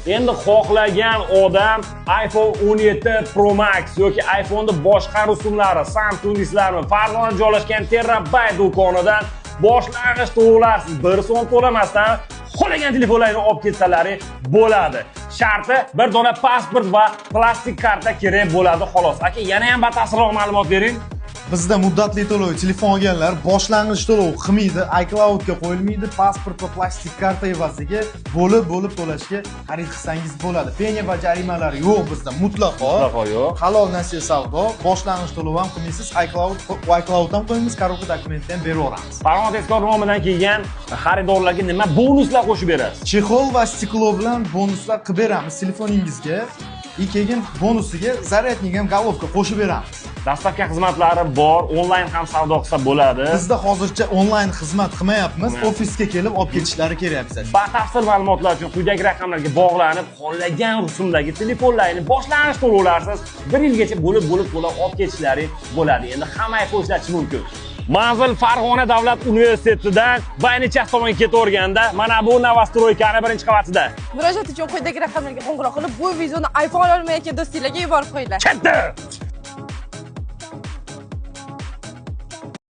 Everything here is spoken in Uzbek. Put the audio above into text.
Endi xohlagan odam iPhone 17 Pro Max yoki iPhone'da boshqa rusumlari, Samsung disklarini Farg'onada joylashgan Terabyte do'konidan boshlang'ich to'lovlarsiz 1 so'm to'lamasdan xohlagan telefonlarni olib ketsalaring bo'ladi. Sharti bir dona pasport va plastik karta kerak bo'ladi xolos. Aka, yana ham batafsilroq ma'lumot bering. Bizda muddatli to'lov telefon olganlar boshlang'ich to'lov qilmaydi, iCloudga qo'yilmaydi, pasport va plastik karta evaziga bo'lib to'lashga xarid qilsangiz bo'ladi. Penya va jarimalar yo'q bizda mutlaqo. Mutlaqo yo'q. Halol nasiya savdo, boshlang'ich to'lov ham qilmaysiz, iCloud ham qo'yamiz, korobka dokumentni ham berib yuboramiz. Farg'ona tezkor nomidan kelgan xaridorlarga nima bonuslar qo'shib berasiz? Chexol va stiklo bilan bonuslar qilib beramiz telefoningizga. Keyin bonusiga zaryadnik ham головка qo'shib beramiz. Dastavka xizmatlari bor, onlayn ham savdo qilsa bo'ladi. Bizda hozircha onlayn xizmat qilmayapmiz, ofisga kelib olib ketishlari kerak bizga. Batafsil ma'lumotlar uchun quyidagi raqamlarga bog'lanib, xohlagan rusumdagi telefonlarni boshlang'ich to'lovlarsiz 1 yilgacha bo'lib to'lab olib ketishlari bo'ladi. Endi hamma iPhone ishlatish mumkin. Manzil Farg'ona davlat universitetidan Baynichaq tomonga ketaverganda mana bu Novostroykani 1-qavatida. Murojaat uchun quyidagi raqamlarga qo'ng'iroq qilib, bu videoni iPhone olmayotgan do'stinglarga yuborib qo'yinglar. Katta